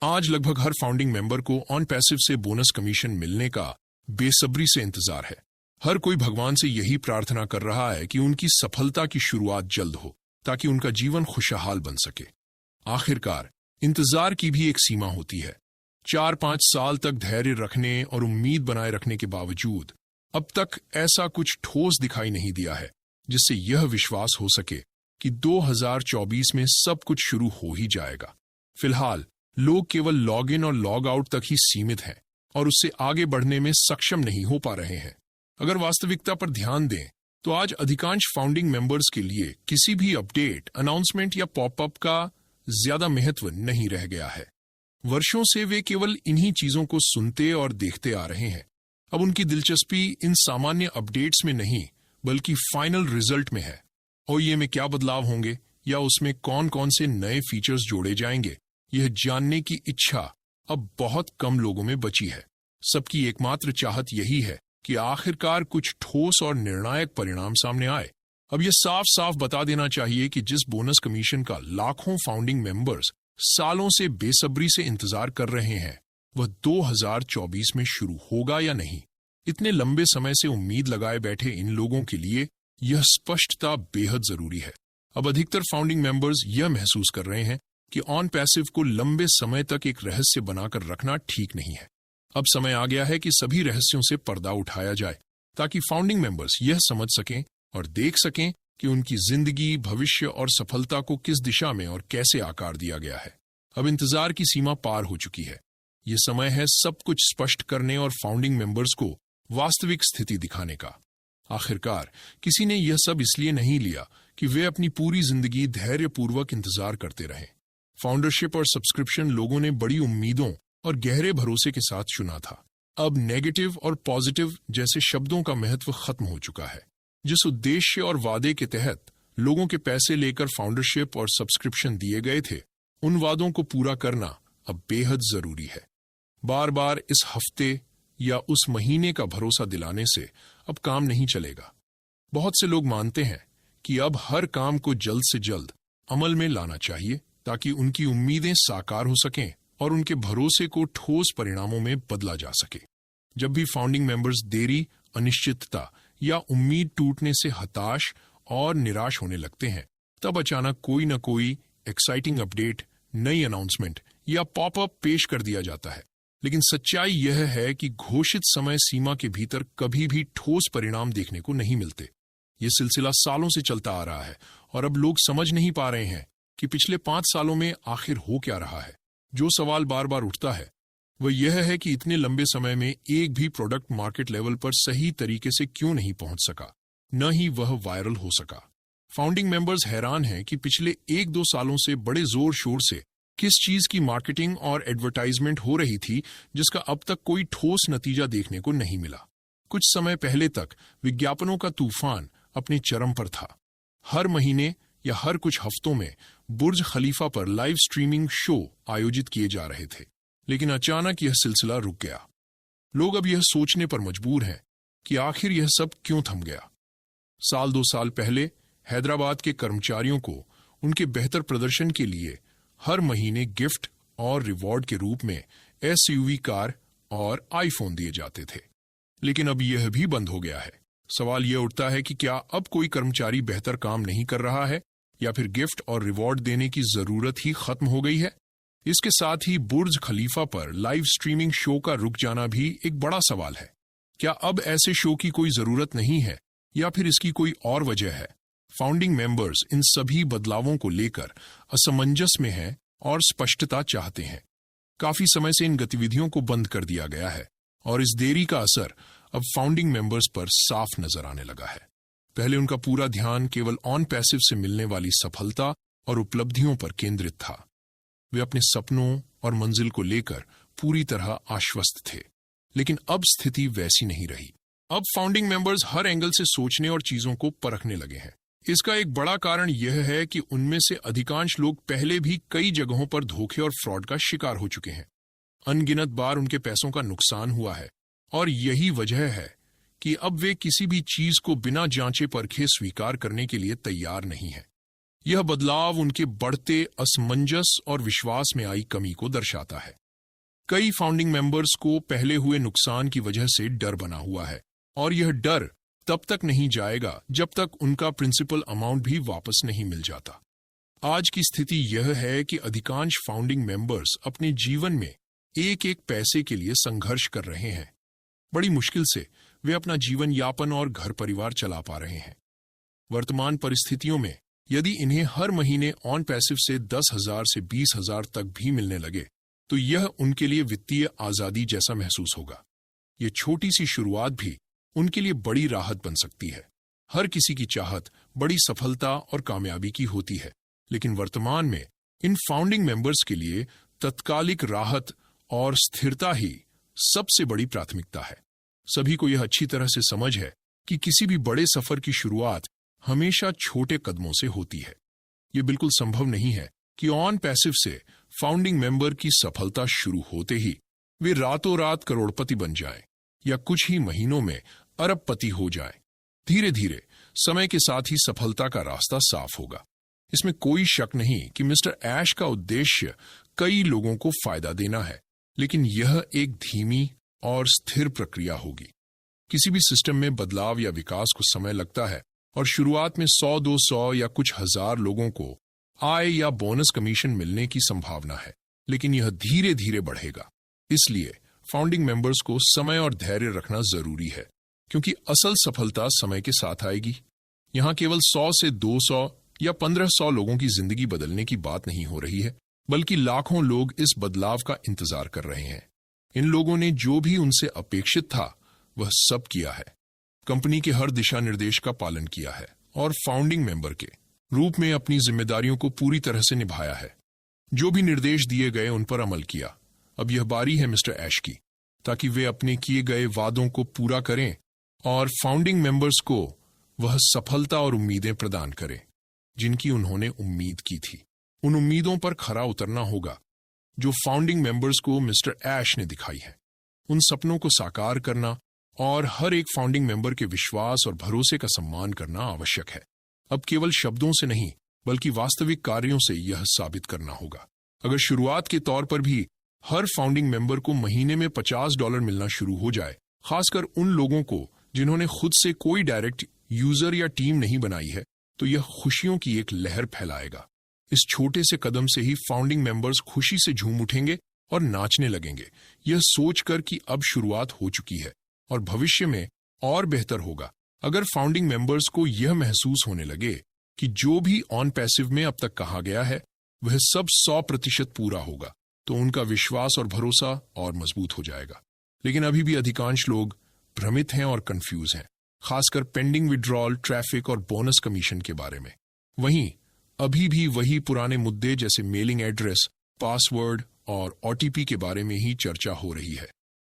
आज लगभग हर founding member को ऑन पैसिव से बोनस कमीशन मिलने का बेसब्री से इंतजार है। हर कोई भगवान से यही प्रार्थना कर रहा है कि उनकी सफलता की शुरुआत जल्द हो, ताकि उनका जीवन खुशहाल बन सके। आखिरकार इंतजार की भी एक सीमा होती है। 4-5 साल तक धैर्य रखने और उम्मीद बनाए रखने के बावजूद अब तक ऐसा कुछ ठोस दिखाई नहीं दिया है जिससे यह विश्वास हो सके कि 2024 में सब कुछ शुरू हो ही जाएगा। फिलहाल लोग केवल लॉग इन और लॉग आउट तक ही सीमित हैं और उससे आगे बढ़ने में सक्षम नहीं हो पा रहे हैं। अगर वास्तविकता पर ध्यान दें तो आज अधिकांश फाउंडिंग मेंबर्स के लिए किसी भी अपडेट, अनाउंसमेंट या पॉपअप का ज्यादा महत्व नहीं रह गया है। वर्षों से वे केवल इन्हीं चीजों को सुनते और देखते आ रहे हैं। अब उनकी दिलचस्पी इन सामान्य अपडेट्स में नहीं बल्कि फाइनल रिजल्ट में है। ओईए में क्या बदलाव होंगे या उसमें कौन कौन से नए फीचर्स जोड़े जाएंगे, यह जानने की इच्छा अब बहुत कम लोगों में बची है। सबकी एकमात्र चाहत यही है कि आखिरकार कुछ ठोस और निर्णायक परिणाम सामने आए। अब यह साफ साफ बता देना चाहिए कि जिस बोनस कमीशन का लाखों फाउंडिंग मेंबर्स सालों से बेसब्री से इंतजार कर रहे हैं वह 2024 में शुरू होगा या नहीं। इतने लंबे समय से उम्मीद लगाए बैठे इन लोगों के लिए यह स्पष्टता बेहद जरूरी है। अब अधिकतर फाउंडिंग मेंबर्स यह महसूस कर रहे हैं कि ऑन पैसिव को लंबे समय तक एक रहस्य बनाकर रखना ठीक नहीं है। अब समय आ गया है कि सभी रहस्यों से पर्दा उठाया जाए ताकि फाउंडिंग मेंबर्स यह समझ सकें और देख सकें कि उनकी जिंदगी, भविष्य और सफलता को किस दिशा में और कैसे आकार दिया गया है। अब इंतजार की सीमा पार हो चुकी है। ये समय है सब कुछ स्पष्ट करने और फाउंडिंग मेंबर्स को वास्तविक स्थिति दिखाने का। आखिरकार किसी ने यह सब इसलिए नहीं लिया कि वे अपनी पूरी जिंदगी धैर्यपूर्वक इंतजार करते रहें। फाउंडरशिप और सब्सक्रिप्शन लोगों ने बड़ी उम्मीदों और गहरे भरोसे के साथ चुना था। अब नेगेटिव और पॉजिटिव जैसे शब्दों का महत्व खत्म हो चुका है। जिस उद्देश्य और वादे के तहत लोगों के पैसे लेकर फाउंडरशिप और सब्सक्रिप्शन दिए गए थे, उन वादों को पूरा करना अब बेहद जरूरी है। बार बार इस हफ्ते या उस महीने का भरोसा दिलाने से अब काम नहीं चलेगा। बहुत से लोग मानते हैं कि अब हर काम को जल्द से जल्द अमल में लाना चाहिए ताकि उनकी उम्मीदें साकार हो सकें और उनके भरोसे को ठोस परिणामों में बदला जा सके। जब भी फाउंडिंग मेंबर्स देरी, अनिश्चितता या उम्मीद टूटने से हताश और निराश होने लगते हैं, तब अचानक कोई न कोई एक्साइटिंग अपडेट, नई अनाउंसमेंट या पॉपअप पेश कर दिया जाता है। लेकिन सच्चाई यह है कि घोषित समय सीमा के भीतर कभी भी ठोस परिणाम देखने को नहीं मिलते। ये सिलसिला सालों से चलता आ रहा है और अब लोग समझ नहीं पा रहे हैं कि पिछले 5 सालों में आखिर हो क्या रहा है। जो सवाल बार बार उठता है वह यह है कि इतने लंबे समय में एक भी प्रोडक्ट मार्केट लेवल पर सही तरीके से क्यों नहीं पहुंच सका, न ही वह वायरल हो सका। फाउंडिंग मेंबर्स हैरान हैं कि पिछले 1-2 सालों से बड़े जोर शोर से किस चीज की मार्केटिंग और एडवर्टाइजमेंट हो रही थी जिसका अब तक कोई ठोस नतीजा देखने को नहीं मिला। कुछ समय पहले तक विज्ञापनों का तूफान अपने चरम पर था। हर महीने या हर कुछ हफ्तों में बुर्ज खलीफा पर लाइव स्ट्रीमिंग शो आयोजित किए जा रहे थे, लेकिन अचानक यह सिलसिला रुक गया। लोग अब यह सोचने पर मजबूर हैं कि आखिर यह सब क्यों थम गया। 1-2 साल पहले हैदराबाद के कर्मचारियों को उनके बेहतर प्रदर्शन के लिए हर महीने गिफ्ट और रिवॉर्ड के रूप में एसयूवी कार और आईफोन दिए जाते थे, लेकिन अब यह भी बंद हो गया है। सवाल यह उठता है कि क्या अब कोई कर्मचारी बेहतर काम नहीं कर रहा है या फिर गिफ्ट और रिवॉर्ड देने की जरूरत ही खत्म हो गई है। इसके साथ ही बुर्ज खलीफा पर लाइव स्ट्रीमिंग शो का रुक जाना भी एक बड़ा सवाल है। क्या अब ऐसे शो की कोई जरूरत नहीं है या फिर इसकी कोई और वजह है। फाउंडिंग मेंबर्स इन सभी बदलावों को लेकर असमंजस में हैं और स्पष्टता चाहते हैं। काफी समय से इन गतिविधियों को बंद कर दिया गया है और इस देरी का असर अब फाउंडिंग मेंबर्स पर साफ नजर आने लगा है। पहले उनका पूरा ध्यान केवल ऑन पैसिव से मिलने वाली सफलता और उपलब्धियों पर केंद्रित था। वे अपने सपनों और मंजिल को लेकर पूरी तरह आश्वस्त थे, लेकिन अब स्थिति वैसी नहीं रही। अब फाउंडिंग मेंबर्स हर एंगल से सोचने और चीजों को परखने लगे हैं। इसका एक बड़ा कारण यह है कि उनमें से अधिकांश लोग पहले भी कई जगहों पर धोखे और फ्रॉड का शिकार हो चुके हैं। अनगिनत बार उनके पैसों का नुकसान हुआ है और यही वजह है कि अब वे किसी भी चीज को बिना जांचे परखे स्वीकार करने के लिए तैयार नहीं है। यह बदलाव उनके बढ़ते असमंजस और विश्वास में आई कमी को दर्शाता है। कई फाउंडिंग मेंबर्स को पहले हुए नुकसान की वजह से डर बना हुआ है और यह डर तब तक नहीं जाएगा जब तक उनका प्रिंसिपल अमाउंट भी वापस नहीं मिल जाता। आज की स्थिति यह है कि अधिकांश फाउंडिंग मेंबर्स अपने जीवन में एक एक पैसे के लिए संघर्ष कर रहे हैं। बड़ी मुश्किल से वे अपना जीवन यापन और घर परिवार चला पा रहे हैं। वर्तमान परिस्थितियों में यदि इन्हें हर महीने ऑन पैसिव से 10,000 से 20,000 तक भी मिलने लगे तो यह उनके लिए वित्तीय आजादी जैसा महसूस होगा। ये छोटी सी शुरुआत भी उनके लिए बड़ी राहत बन सकती है। हर किसी की चाहत बड़ी सफलता और कामयाबी की होती है, लेकिन वर्तमान में इन फाउंडिंग मेंबर्स के लिए तत्कालिक राहत और स्थिरता ही सबसे बड़ी प्राथमिकता है। सभी को यह अच्छी तरह से समझ है कि किसी भी बड़े सफर की शुरुआत हमेशा छोटे कदमों से होती है। यह बिल्कुल संभव नहीं है कि ऑन पैसिव से फाउंडिंग मेंबर की सफलता शुरू होते ही वे रातों रात करोड़पति बन जाएं या कुछ ही महीनों में अरबपति हो जाएं। धीरे धीरे समय के साथ ही सफलता का रास्ता साफ होगा। इसमें कोई शक नहीं कि मिस्टर ऐश का उद्देश्य कई लोगों को फायदा देना है, लेकिन यह एक धीमी और स्थिर प्रक्रिया होगी। किसी भी सिस्टम में बदलाव या विकास को समय लगता है और शुरुआत में 100-200 या कुछ हजार लोगों को आय या बोनस कमीशन मिलने की संभावना है, लेकिन यह धीरे धीरे बढ़ेगा। इसलिए फाउंडिंग मेंबर्स को समय और धैर्य रखना जरूरी है, क्योंकि असल सफलता समय के साथ आएगी। यहां केवल 100 से 200 या 1500 लोगों की जिंदगी बदलने की बात नहीं हो रही है, बल्कि लाखों लोग इस बदलाव का इंतजार कर रहे हैं। इन लोगों ने जो भी उनसे अपेक्षित था वह सब किया है, कंपनी के हर दिशा निर्देश का पालन किया है और फाउंडिंग मेंबर के रूप में अपनी जिम्मेदारियों को पूरी तरह से निभाया है। जो भी निर्देश दिए गए उन पर अमल किया। अब यह बारी है मिस्टर ऐश की, ताकि वे अपने किए गए वादों को पूरा करें और फाउंडिंग मेंबर्स को वह सफलता और उम्मीदें प्रदान करें जिनकी उन्होंने उम्मीद की थी। उन उम्मीदों पर खरा उतरना होगा जो फाउंडिंग मेंबर्स को मिस्टर ऐश ने दिखाई है। उन सपनों को साकार करना और हर एक फाउंडिंग मेंबर के विश्वास और भरोसे का सम्मान करना आवश्यक है। अब केवल शब्दों से नहीं, बल्कि वास्तविक कार्यों से यह साबित करना होगा। अगर शुरुआत के तौर पर भी हर फाउंडिंग मेंबर को महीने में $50 मिलना शुरू हो जाए, खासकर उन लोगों को जिन्होंने खुद से कोई डायरेक्ट यूजर या टीम नहीं बनाई है, तो यह खुशियों की एक लहर फैलाएगा। इस छोटे से कदम से ही फाउंडिंग मेंबर्स खुशी से झूम उठेंगे और नाचने लगेंगे, यह सोचकर कि अब शुरुआत हो चुकी है और भविष्य में और बेहतर होगा। अगर फाउंडिंग मेंबर्स को यह महसूस होने लगे कि जो भी ऑन पैसिव में अब तक कहा गया है वह सब 100% पूरा होगा, तो उनका विश्वास और भरोसा और मजबूत हो जाएगा। लेकिन अभी भी अधिकांश लोग भ्रमित हैं और कंफ्यूज हैं, खासकर पेंडिंग विड्रॉल, ट्रैफिक और बोनस कमीशन के बारे में। वहीं अभी भी वही पुराने मुद्दे जैसे मेलिंग एड्रेस, पासवर्ड और OTP के बारे में ही चर्चा हो रही है।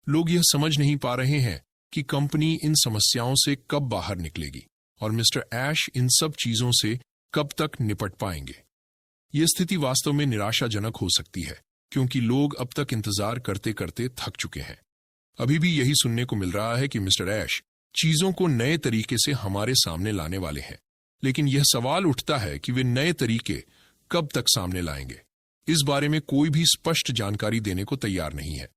लोग यह समझ नहीं पा रहे हैं कि कंपनी इन समस्याओं से कब बाहर निकलेगी और मिस्टर ऐश इन सब चीजों से कब तक निपट पाएंगे। यह स्थिति वास्तव में निराशाजनक हो सकती है, क्योंकि लोग अब तक इंतजार करते करते थक चुके हैं। अभी भी यही सुनने को मिल रहा है कि मिस्टर ऐश चीजों को नए तरीके से हमारे सामने लाने वाले हैं, लेकिन यह सवाल उठता है कि वे नए तरीके कब तक सामने लाएंगे। इस बारे में कोई भी स्पष्ट जानकारी देने को तैयार नहीं है।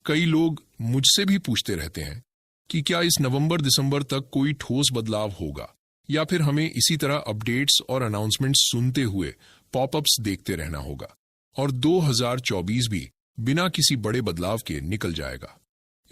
कई लोग मुझसे भी पूछते रहते हैं कि क्या इस नवंबर-दिसंबर तक कोई ठोस बदलाव होगा, या फिर हमें इसी तरह अपडेट्स और अनाउंसमेंट्स सुनते हुए पॉपअप्स देखते रहना होगा और 2024 भी बिना किसी बड़े बदलाव के निकल जाएगा।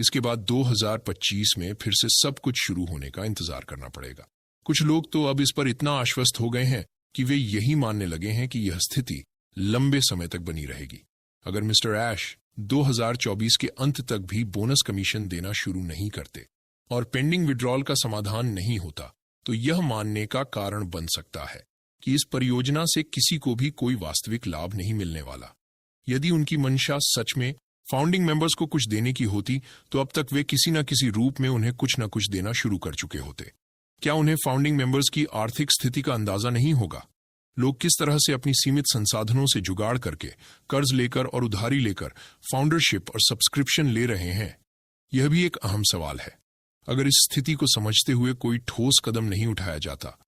इसके बाद 2025 में फिर से सब कुछ शुरू होने का इंतजार करना पड़ेगा। कुछ लोग तो अब इस पर इतना आश्वस्त हो गए हैं कि वे यही मानने लगे हैं कि यह स्थिति लंबे समय तक बनी रहेगी। अगर मिस्टर ऐश 2024 के अंत तक भी बोनस कमीशन देना शुरू नहीं करते और पेंडिंग विड्रॉल का समाधान नहीं होता, तो यह मानने का कारण बन सकता है कि इस परियोजना से किसी को भी कोई वास्तविक लाभ नहीं मिलने वाला। यदि उनकी मंशा सच में फाउंडिंग मेंबर्स को कुछ देने की होती, तो अब तक वे किसी न किसी रूप में उन्हें कुछ न कुछ देना शुरू कर चुके होते। क्या उन्हें फाउंडिंग मेंबर्स की आर्थिक स्थिति का अंदाजा नहीं होगा? लोग किस तरह से अपनी सीमित संसाधनों से जुगाड़ करके, कर्ज लेकर और उधारी लेकर फाउंडरशिप और सब्सक्रिप्शन ले रहे हैं? यह भी एक अहम सवाल है। अगर इस स्थिति को समझते हुए कोई ठोस कदम नहीं उठाया जाता,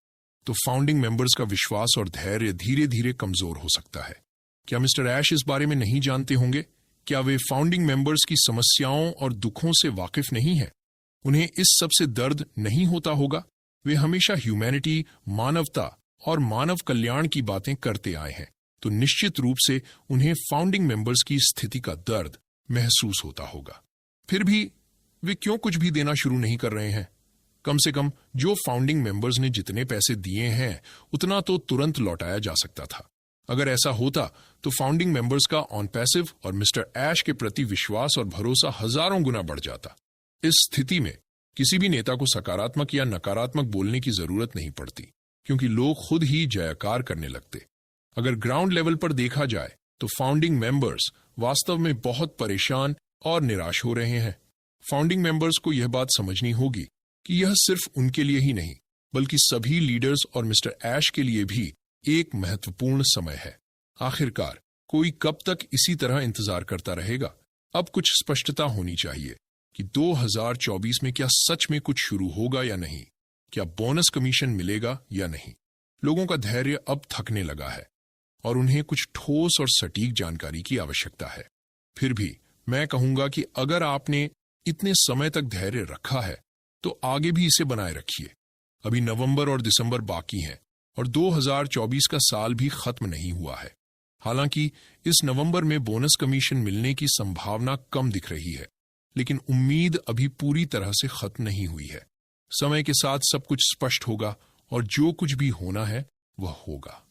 तो फाउंडिंग मेंबर्स का विश्वास और धैर्य धीरे धीरे कमजोर हो सकता है। क्या मिस्टर ऐश इस बारे में नहीं जानते होंगे? क्या वे फाउंडिंग मेंबर्स की समस्याओं और दुखों से वाकिफ नहीं हैं? उन्हें इस सब से दर्द नहीं होता होगा? वे हमेशा ह्यूमैनिटी, मानवता और मानव कल्याण की बातें करते आए हैं, तो निश्चित रूप से उन्हें फाउंडिंग मेंबर्स की स्थिति का दर्द महसूस होता होगा। फिर भी वे क्यों कुछ भी देना शुरू नहीं कर रहे हैं? कम से कम जो फाउंडिंग मेंबर्स ने जितने पैसे दिए हैं उतना तो तुरंत लौटाया जा सकता था। अगर ऐसा होता तो फाउंडिंग मेंबर्स का ऑन पैसिव और मिस्टर ऐश के प्रति विश्वास और भरोसा हजारों गुना बढ़ जाता। इस स्थिति में किसी भी नेता को सकारात्मक या नकारात्मक बोलने की जरूरत नहीं पड़ती, क्योंकि लोग खुद ही जयकार करने लगते। अगर ग्राउंड लेवल पर देखा जाए तो फाउंडिंग मेंबर्स वास्तव में बहुत परेशान और निराश हो रहे हैं। फाउंडिंग मेंबर्स को यह बात समझनी होगी कि यह सिर्फ उनके लिए ही नहीं, बल्कि सभी लीडर्स और मिस्टर ऐश के लिए भी एक महत्वपूर्ण समय है। आखिरकार कोई कब तक इसी तरह इंतजार करता रहेगा? अब कुछ स्पष्टता होनी चाहिए कि 2024 में क्या सच में कुछ शुरू होगा या नहीं, क्या बोनस कमीशन मिलेगा या नहीं। लोगों का धैर्य अब थकने लगा है और उन्हें कुछ ठोस और सटीक जानकारी की आवश्यकता है। फिर भी मैं कहूंगा कि अगर आपने इतने समय तक धैर्य रखा है तो आगे भी इसे बनाए रखिए। अभी नवंबर और दिसंबर बाकी हैं और 2024 का साल भी खत्म नहीं हुआ है। हालांकि इस नवंबर में बोनस कमीशन मिलने की संभावना कम दिख रही है, लेकिन उम्मीद अभी पूरी तरह से खत्म नहीं हुई है। समय के साथ सब कुछ स्पष्ट होगा और जो कुछ भी होना है वह होगा।